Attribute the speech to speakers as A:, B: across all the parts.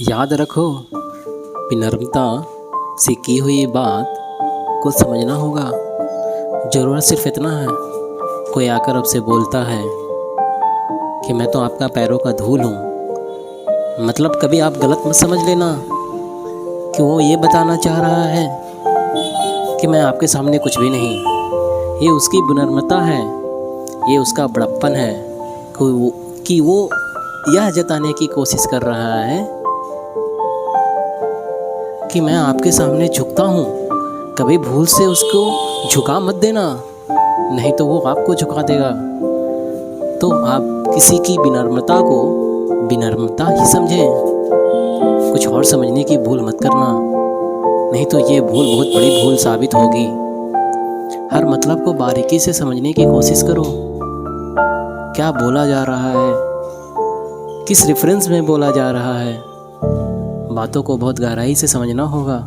A: याद रखो, विनम्रता से की हुई बात को समझना होगा। ज़रूरत सिर्फ इतना है, कोई आकर आपसे बोलता है कि मैं तो आपका पैरों का धूल हूँ, मतलब कभी आप गलत मत समझ लेना कि वो ये बताना चाह रहा है कि मैं आपके सामने कुछ भी नहीं। ये उसकी विनम्रता है, ये उसका बड़प्पन है कि वो यह जताने की कोशिश कर रहा है कि मैं आपके सामने झुकता हूँ। कभी भूल से उसको झुका मत देना, नहीं तो वो आपको झुका देगा। तो आप किसी की विनम्रता को विनम्रता ही समझें, कुछ और समझने की भूल मत करना, नहीं तो ये भूल बहुत बड़ी भूल साबित होगी। हर मतलब को बारीकी से समझने की कोशिश करो। क्या बोला जा रहा है, किस रेफरेंस में बोला जा रहा है, बातों को बहुत गहराई से समझना होगा।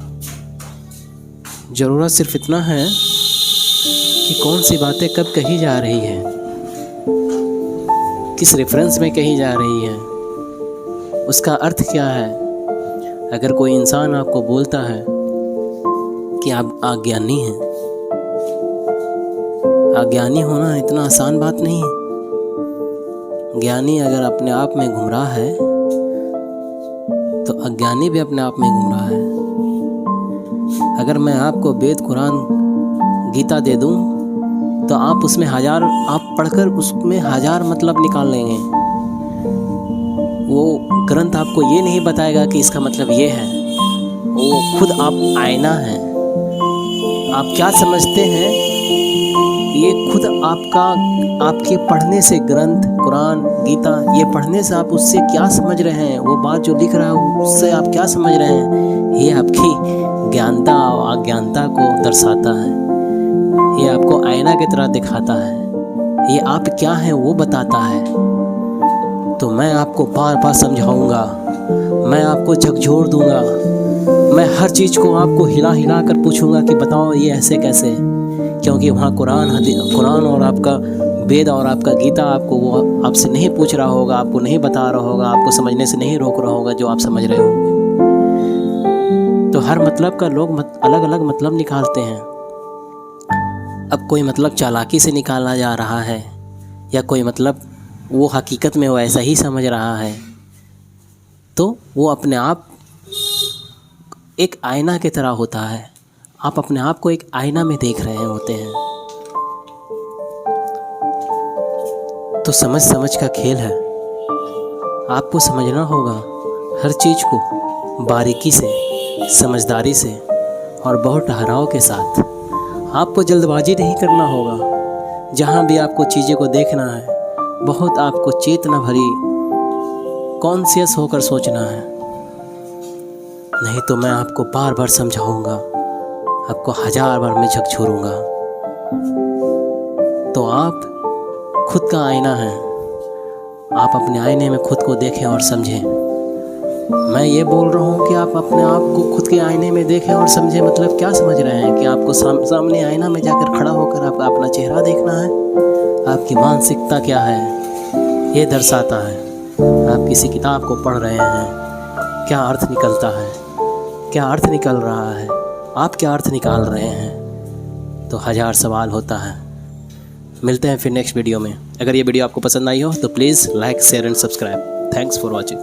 A: ज़रूरत सिर्फ इतना है कि कौन सी बातें कब कही जा रही हैं, किस रेफरेंस में कही जा रही हैं, उसका अर्थ क्या है। अगर कोई इंसान आपको बोलता है कि आप अज्ञानी हैं, अज्ञानी होना इतना आसान बात नहीं है। ज्ञानी अगर अपने आप में घूम रहा है तो अज्ञानी भी अपने आप में घूम रहा है। अगर मैं आपको वेद कुरान गीता दे दूं तो आप उसमें आप पढ़कर उसमें हजार मतलब निकाल लेंगे। वो ग्रंथ आपको ये नहीं बताएगा कि इसका मतलब ये है। वो खुद आप आईना है। आप क्या समझते हैं ये खुद आपके पढ़ने से, ग्रंथ कुरान गीता ये पढ़ने से आप उससे क्या समझ रहे हैं, वो बात जो लिख रहा है उससे आप क्या समझ रहे हैं, ये आपकी ज्ञानता और अज्ञानता को दर्शाता है। ये आपको आईना की तरह दिखाता है, ये आप क्या हैं वो बताता है। तो मैं आपको बार बार समझाऊंगा, मैं आपको झकझोर दूंगा, मैं हर चीज़ को आपको हिला हिला कर पूछूंगा कि बताओ ये ऐसे कैसे। क्योंकि वहाँ कुरान और आपका वेद और आपका गीता आपको वो आपसे नहीं पूछ रहा होगा, आपको नहीं बता रहा होगा, आपको समझने से नहीं रोक रहा होगा जो आप समझ रहे होंगे। तो हर मतलब का लोग अलग अलग मतलब निकालते हैं। अब कोई मतलब चालाकी से निकाला जा रहा है या कोई मतलब वो हकीकत में वो ऐसा ही समझ रहा है, तो वो अपने आप एक आईना की तरह होता है। आप अपने आप को एक आईना में देख रहे होते हैं। तो समझ का खेल है। आपको समझना होगा हर चीज़ को बारीकी से, समझदारी से और बहुत ठहराव के साथ। आपको जल्दबाजी नहीं करना होगा। जहाँ भी आपको चीज़ों को देखना है, बहुत आपको चेतना भरी कॉन्शियस होकर सोचना है। नहीं तो मैं आपको बार बार समझाऊंगा, आपको हजार बार मैं झकझोरूंगा। तो आप खुद का आईना है। आप अपने आईने में खुद को देखें और समझें। मैं ये बोल रहा हूँ कि आप अपने आप को खुद के आईने में देखें और समझें, मतलब क्या समझ रहे हैं कि आपको सामने आईना में जाकर खड़ा होकर आपका अपना चेहरा देखना है। आपकी मानसिकता क्या है ये दर्शाता है। आप किसी किताब को पढ़ रहे हैं, क्या अर्थ निकलता है, क्या अर्थ निकल रहा है, आप क्या अर्थ निकाल रहे हैं। तो हजार सवाल होता है। मिलते हैं फिर नेक्स्ट वीडियो में। अगर ये वीडियो आपको पसंद आई हो तो please like share and subscribe. Thanks for watching.